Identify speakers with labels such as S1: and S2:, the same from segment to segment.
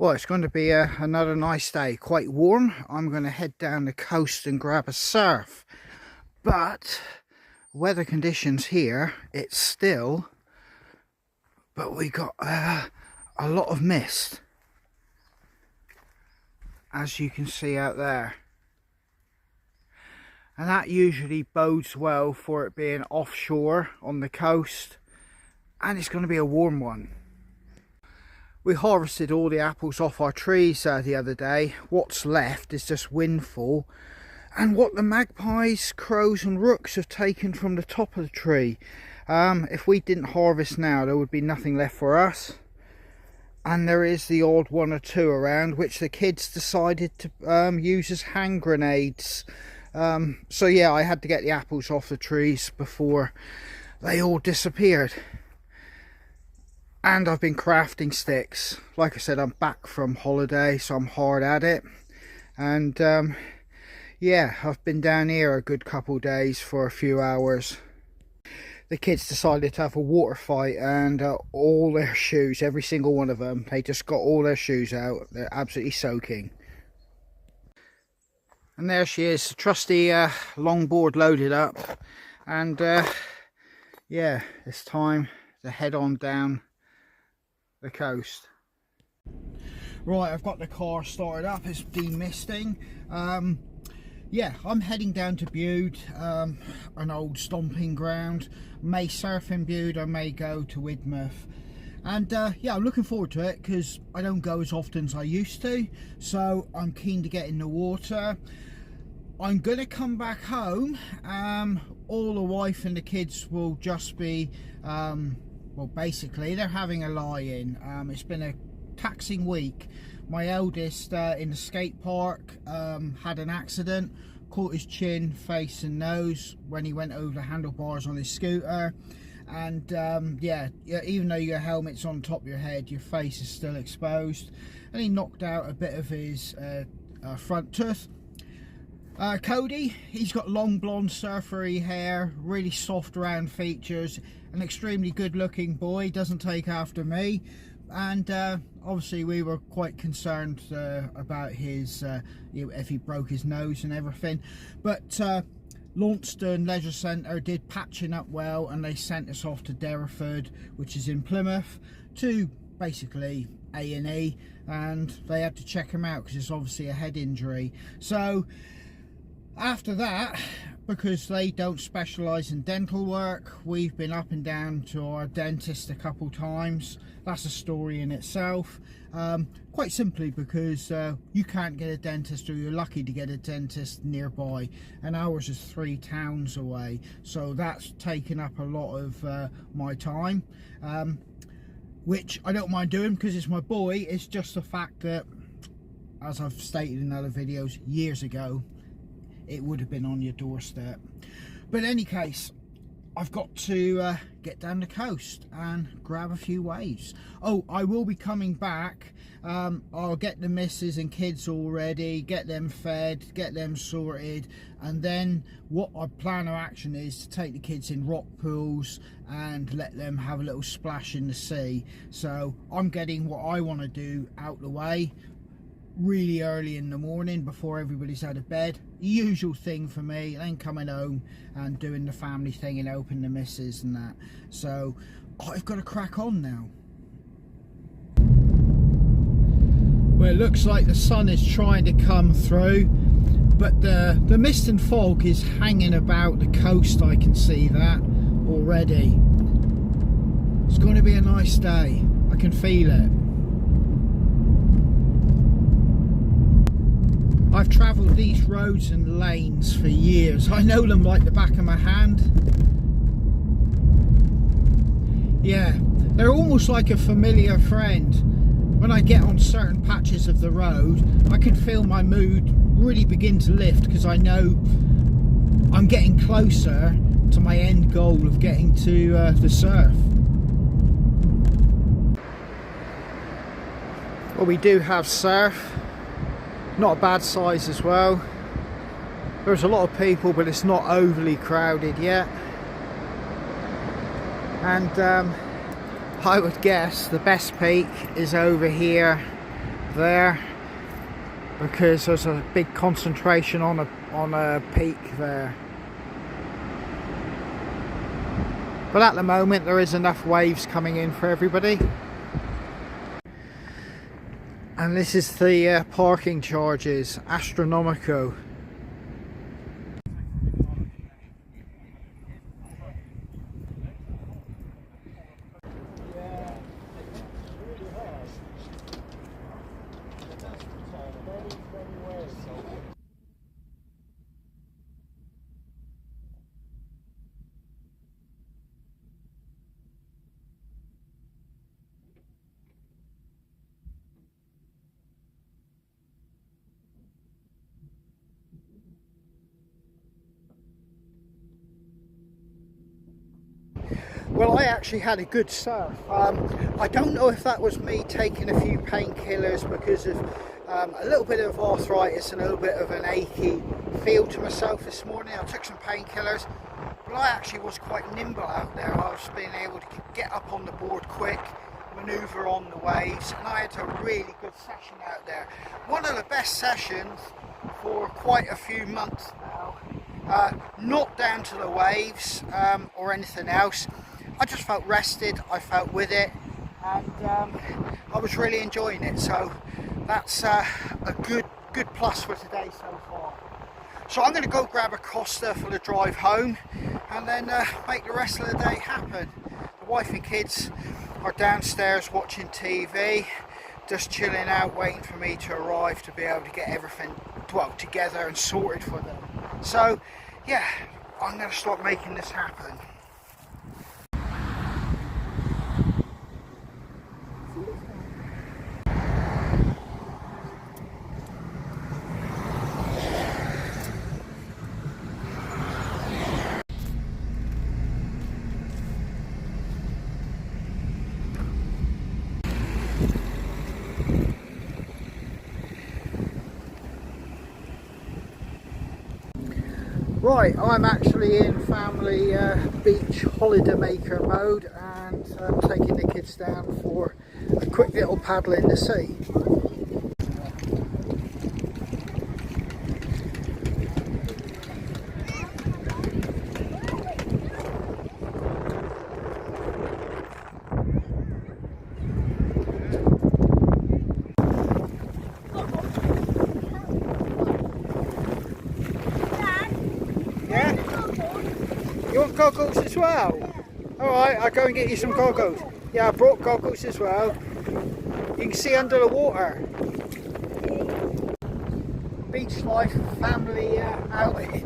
S1: Well, it's going to be another nice day, quite warm. I'm going to head down the coast and grab a surf. But weather conditions here, it's still, but we got a lot of mist, as you can see out there. And that usually bodes well for it being offshore on the coast, and it's going to be a warm one. We harvested all the apples off our trees the other day. What's left is just windfall and what the magpies, crows and rooks have taken from the top of the tree. If we didn't harvest now, there would be nothing left for us. And there is the odd one or two around which the kids decided to use as hand grenades. So yeah, I had to get the apples off the trees before they all disappeared. And I've been crafting sticks. Like I said, I'm back from holiday, so I'm hard at it. And yeah, I've been down here a good couple of days for a few hours. The kids decided to have a water fight, and all their shoes, every single one of them, they just got all their shoes out. They're absolutely soaking. And there she is, the trusty longboard loaded up. And yeah, it's time to head on down the coast. Right, I've got the car started up, it's demisting. Yeah, I'm heading down to Bude, an old stomping ground. May surf in Bude, I may go to Widmouth. And yeah, I'm looking forward to it because I don't go as often as I used to, so I'm keen to get in the water. I'm gonna come back home. All the wife and the kids will just be well, basically they're having a lie-in. It's been a taxing week. My eldest in the skate park had an accident, caught his chin, face and nose when he went over the handlebars on his scooter. And yeah, even though your helmet's on top of your head, your face is still exposed. And he knocked out a bit of his front tooth. Cody, he's got long blonde surfery hair, really soft round features, an extremely good looking boy, doesn't take after me. And obviously we were quite concerned about his if he broke his nose and everything. But Launceston Leisure Centre did patching up well, and they sent us off to Derriford, which is in Plymouth, to basically A&E, and they had to check him out because it's obviously a head injury. So after that, because they don't specialise in dental work, we've been up and down to our dentist a couple times. That's a story in itself. Quite simply because you can't get a dentist, or you're lucky to get a dentist nearby, and ours is 3 towns away, so that's taken up a lot of my time, which I don't mind doing because it's my boy. It's just the fact that, as I've stated in other videos years ago, it would have been on your doorstep. But in any case, I've got to get down the coast and grab a few waves. Oh, I will be coming back. I'll get the missus and kids all ready, get them fed, get them sorted, and then what our plan of action is to take the kids in rock pools and let them have a little splash in the sea. So I'm getting what I want to do out the way really early in the morning before everybody's out of bed. Usual thing for me. Then coming home and doing the family thing and helping the missus and that. So I've got to crack on now. Well, it looks like the sun is trying to come through, but the mist and fog is hanging about the coast. I can see that already. It's going to be a nice day. I can feel it. I've travelled these roads and lanes for years. I know them like the back of my hand. Yeah, they're almost like a familiar friend. When I get on certain patches of the road, I can feel my mood really begin to lift because I know I'm getting closer to my end goal of getting to the surf. Well, we do have surf. Not a bad size as well. There's a lot of people, but it's not overly crowded yet. And I would guess the best peak is over here there because there's a big concentration on a peak there. But at the moment there is enough waves coming in for everybody. And this is the parking charges, astronomical. Well, I actually had a good surf. I don't know if that was me taking a few painkillers because of a little bit of arthritis and a little bit of an achy feel to myself this morning. I took some painkillers, but I actually was quite nimble out there. I was being able to get up on the board quick, manoeuvre on the waves, and I had a really good session out there. One of the best sessions for quite a few months now. Not down to the waves or anything else. I just felt rested, I felt with it, and I was really enjoying it. So that's a good plus for today so far. So I'm going to go grab a Costa for the drive home and then make the rest of the day happen. The wife and kids are downstairs watching TV, just chilling out, waiting for me to arrive to be able to get everything together and sorted for them. So yeah, I'm going to start making this happen. Right, I'm actually in family beach holiday maker mode and I'm taking the kids down for a quick little paddle in the sea. You want goggles as well? Alright, I'll go and get you some goggles. Yeah, I brought goggles as well. You can see under the water. Beach life, family outing.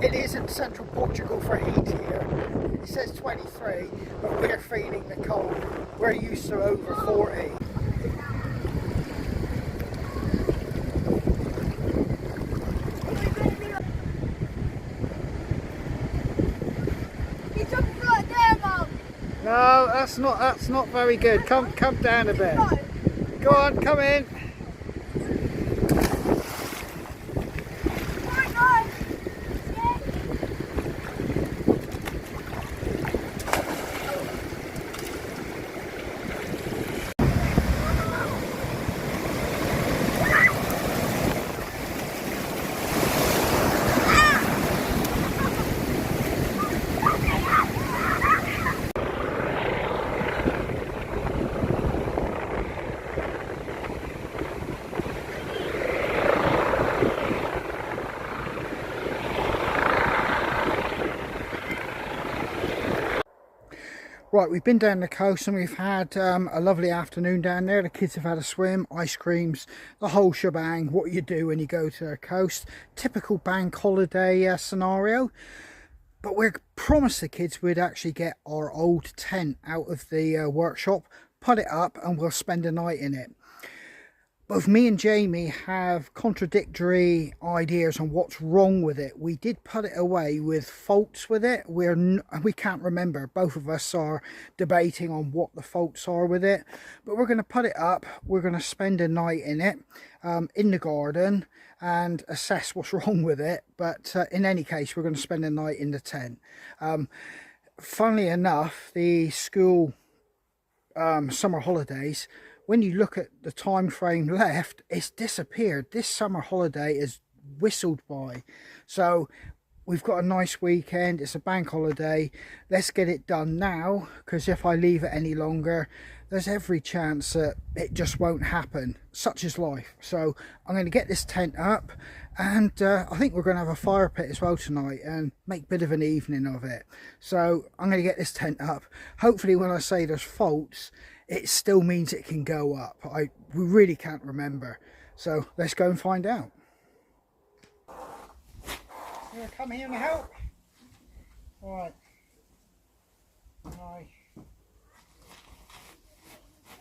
S1: It isn't central Portugal for heat here. It says 23, but we're feeling the cold. We're used to over 40. No, that's not very good. Come down a bit. Go on, come in. Right, we've been down the coast and we've had a lovely afternoon down there. The kids have had a swim, ice creams, the whole shebang, what you do when you go to the coast. Typical bank holiday scenario. But we promised the kids we'd actually get our old tent out of the workshop, put it up and we'll spend a night in it. Both me and Jamie have contradictory ideas on what's wrong with it. We did put it away with faults with it. We can't remember. Both of us are debating on what the faults are with it. But we're going to put it up. We're going to spend a night in it, in the garden, and assess what's wrong with it. But in any case, we're going to spend a night in the tent. Funnily enough, the school summer holidays when you look at the time frame left, it's disappeared. This summer holiday is whistled by. So we've got a nice weekend. It's a bank holiday. Let's get it done now, because if I leave it any longer, there's every chance that it just won't happen. Such is life. So I'm going to get this tent up, and I think we're going to have a fire pit as well tonight and make a bit of an evening of it. So I'm going to get this tent up. Hopefully when I say there's faults, it still means it can go up. We really can't remember. So let's go and find out. You want to come here and help? Alright. Right.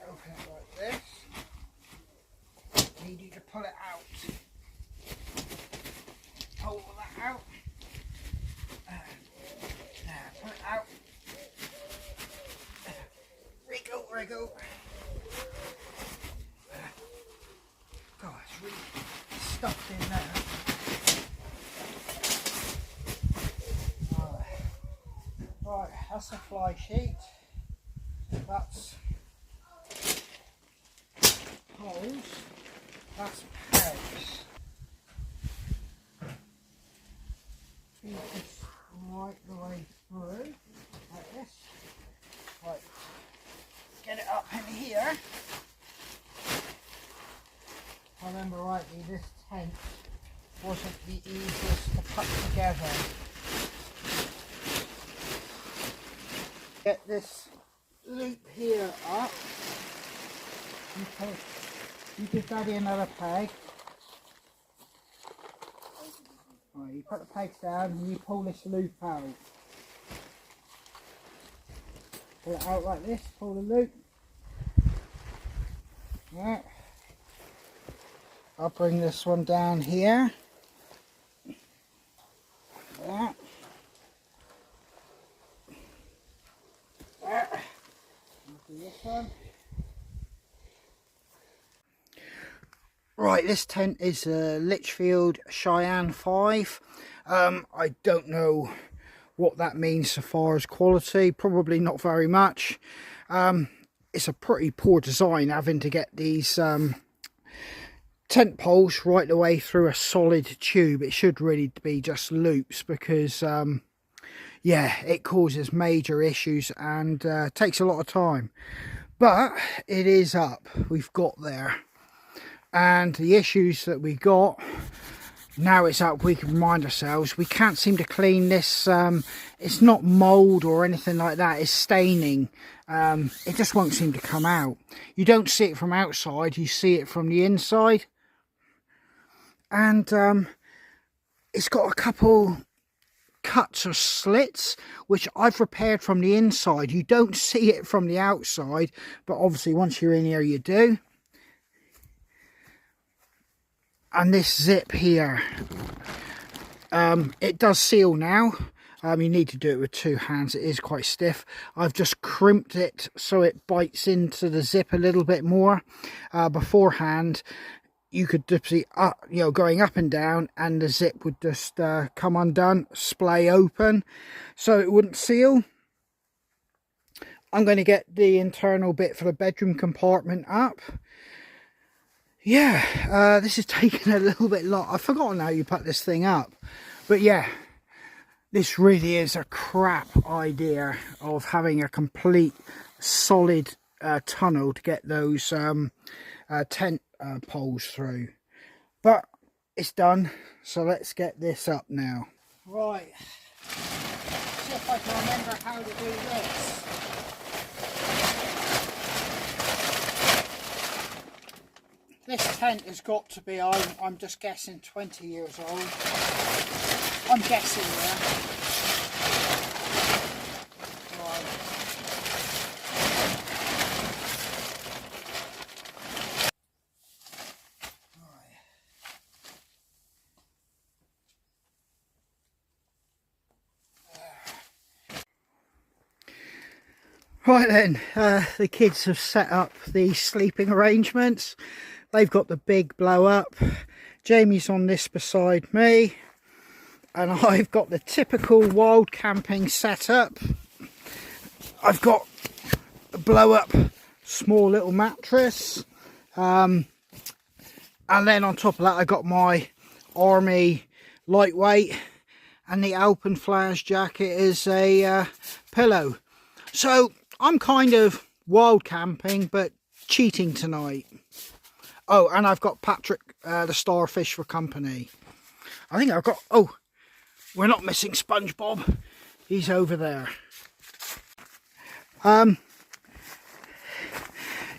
S1: Open it like this. Need you to pull it out. Pull all that out. Now pull it out. Wriggle, wriggle. God, it's really stuffed in there. Right, that's the fly sheet. That's holes. That's pegs. Feed this right the way through, like this. Right, get it up in here. If I remember rightly, this tent wasn't the easiest to put together. Get this loop here up. You give Daddy another peg. Right, you put the pegs down and you pull this loop out. Pull it out like this, pull the loop. Yeah. I'll bring this one down here. Yeah. This one. Right, this tent is a Lichfield Cheyenne 5. I don't know what that means so far as quality, probably not very much. It's a pretty poor design having to get these tent poles right the way through a solid tube. It should really be just loops, because yeah, it causes major issues and takes a lot of time. But it is up. We've got there. And the issues that we got, now it's up, we can remind ourselves, we can't seem to clean this. It's not mould or anything like that, it's staining. It just won't seem to come out. You don't see it from outside, you see it from the inside. And it's got a couple cuts or slits which I've repaired from the inside. You don't see it from the outside, but obviously once you're in here you do. And this zip here, it does seal now. You need to do it with two hands, it is quite stiff. I've just crimped it so it bites into the zip a little bit more. Beforehand you could just see going up and down, and the zip would just come undone, splay open, so it wouldn't seal. I'm going to get the internal bit for the bedroom compartment up. Yeah, this is taking a little bit long. I've forgotten how you put this thing up, but yeah, this really is a crap idea of having a complete solid tunnel to get those tent poles through. But it's done, so let's get this up now. Right, see if I can remember how to do this. This tent has got to be, I'm just guessing, 20 years old. I'm guessing there. Right. Right then, the kids have set up the sleeping arrangements. They've got the big blow up. Jamie's on this beside me. And I've got the typical wild camping setup. I've got a blow up small little mattress, and then on top of that I got my army lightweight, and the Alpenflash jacket is a pillow. So I'm kind of wild camping but cheating tonight. Oh, and I've got Patrick the Starfish for company. I think I've got, oh, we're not missing SpongeBob, he's over there.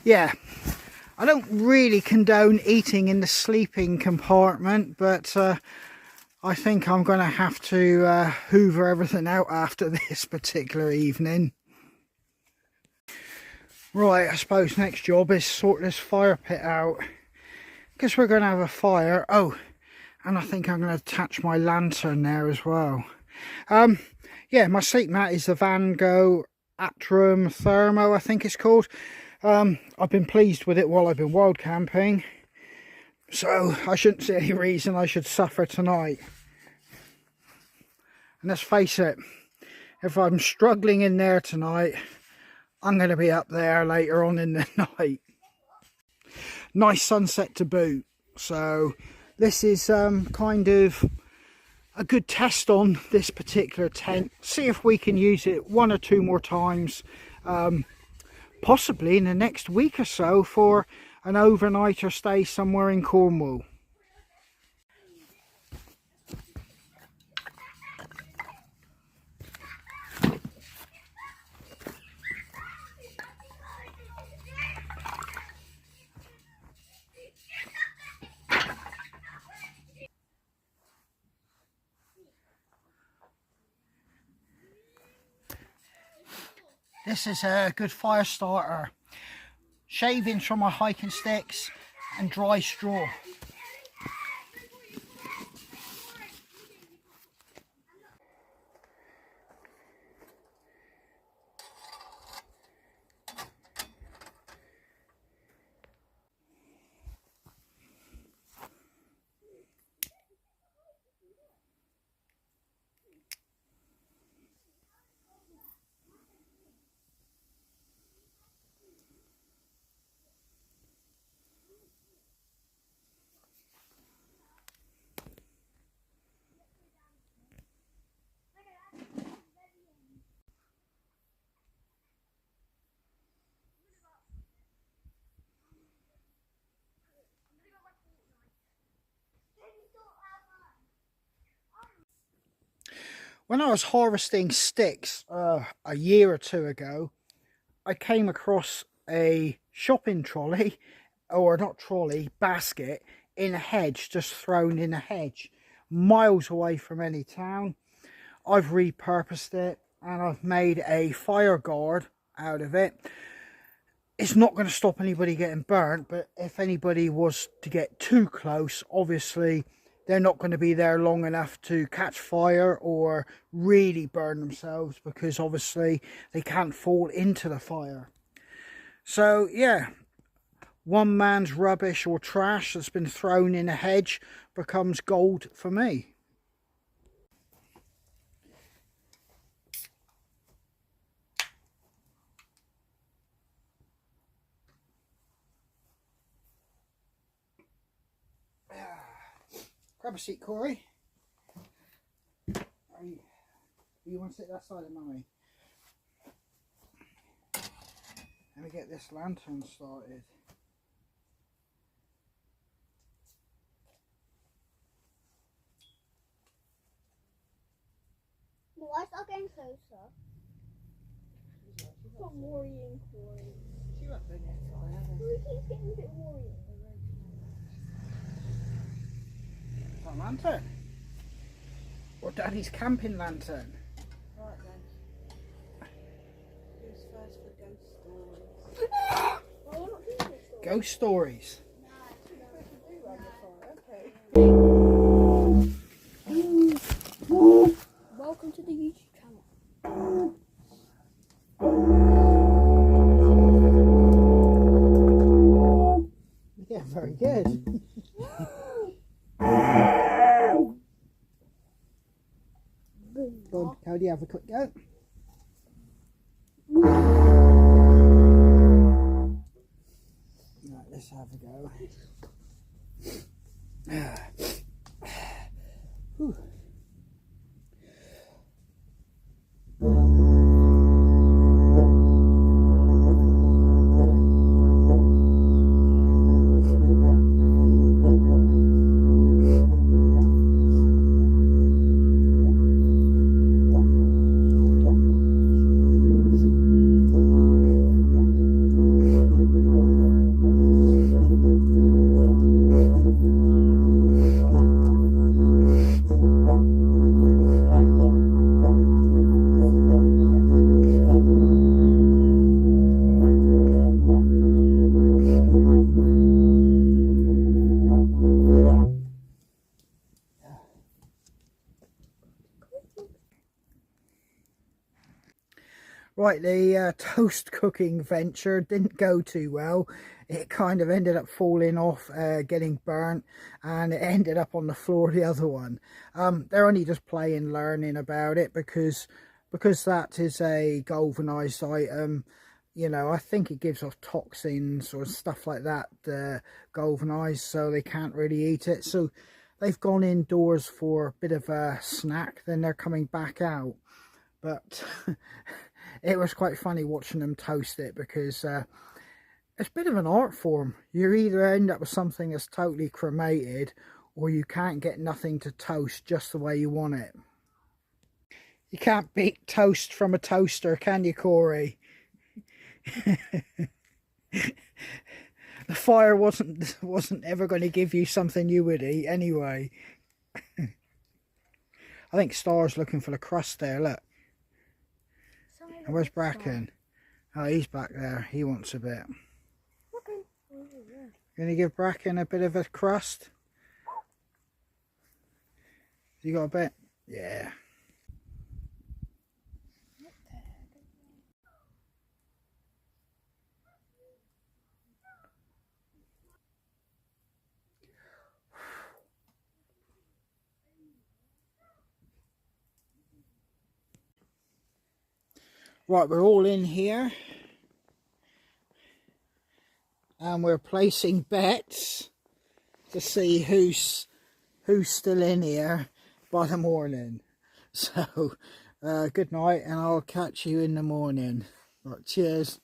S1: Yeah, I don't really condone eating in the sleeping compartment, but I think I'm going to have to hoover everything out after this particular evening. Right, I suppose next job is sort this fire pit out, because we're going to have a fire. Oh, and I think I'm going to attach my lantern there as well. Yeah, my sleep mat is the Van Gogh Atrum Thermo, I think it's called. I've been pleased with it while I've been wild camping, so I shouldn't see any reason I should suffer tonight. And let's face it, if I'm struggling in there tonight, I'm going to be up there later on in the night. Nice sunset to boot, so this is kind of a good test on this particular tent. See if we can use it 1 or 2 more times, possibly in the next week or so, for an overnight or stay somewhere in Cornwall. This is a good fire starter. Shavings from my hiking sticks and dry straw. When I was harvesting sticks a year or 2 ago, I came across a shopping trolley, or not trolley, basket, in a hedge, just thrown in a hedge, miles away from any town. I've repurposed it and I've made a fire guard out of it. It's not going to stop anybody getting burnt, but if anybody was to get too close, obviously they're not going to be there long enough to catch fire or really burn themselves, because obviously they can't fall into the fire. So yeah, one man's rubbish or trash that's been thrown in a hedge becomes gold for me. Grab a seat, Corey. You want to sit that side of Mummy? Let me get this lantern started.
S2: Why is that getting closer? Stop worrying, Corey.
S1: She won't bring it fire.
S2: Corey keeps getting a bit worrying.
S1: That lantern? Or Daddy's camping lantern?
S3: Right then. Who's first for ghost stories?
S2: Well, we're not doing this story.
S1: Ghost stories.
S2: Welcome to the YouTube channel.
S1: Yeah, very good. Go on, Cody, have a quick go. Right, the toast cooking venture didn't go too well. It kind of ended up falling off, getting burnt, and it ended up on the floor the other one. They're only just playing, learning about it, because that is a galvanized item. You know, I think it gives off toxins or stuff like that, galvanized, so they can't really eat it. So they've gone indoors for a bit of a snack, then they're coming back out. But it was quite funny watching them toast it, because it's a bit of an art form. You either end up with something that's totally cremated, or you can't get nothing to toast just the way you want it. You can't beat toast from a toaster, can you, Corey? The fire wasn't ever going to give you something you would eat anyway. I think Star's looking for the crust there, look. And where's Bracken? Oh, he's back there. He wants a bit. Going to give Bracken a bit of a crust? You got a bit? Yeah. Right, we're all in here. And we're placing bets to see who's still in here by the morning. So, good night, and I'll catch you in the morning. Right, cheers.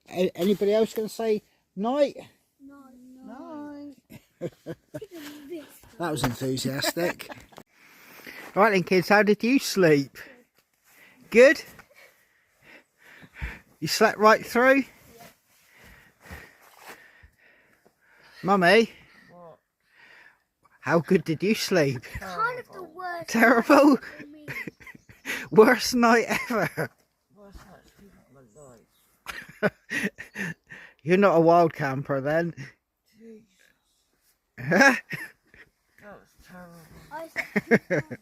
S1: Anybody else going to say night?
S3: No.
S1: That was enthusiastic. Right then, kids, how did you sleep? Good? You slept right through? Yeah. Mummy?
S3: What?
S1: How good did you sleep?
S2: Kind of the worst.
S1: Terrible?
S2: for me.
S1: Worst night ever.
S3: Worst night sleep of my life.
S1: You're not a wild camper then.
S3: Jeez.
S1: Huh?
S3: That was terrible.
S2: I said,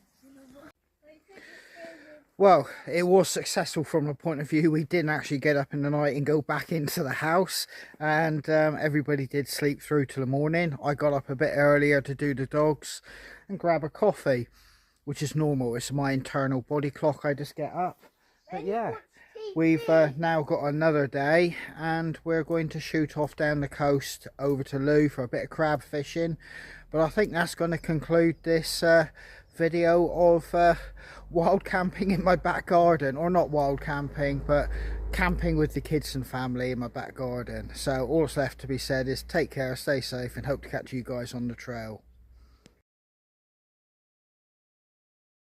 S1: Well, it was successful from the point of view we didn't actually get up in the night and go back into the house, and everybody did sleep through till the morning. I got up a bit earlier to do the dogs and grab a coffee, which is normal. It's my internal body clock. I just get up. But yeah, we've now got another day, and we're going to shoot off down the coast over to Lou for a bit of crab fishing. But I think that's going to conclude this video of wild camping in my back garden, or not wild camping, but camping with the kids and family in my back garden. So all that's left to be said is take care, stay safe, and hope to catch you guys on the trail.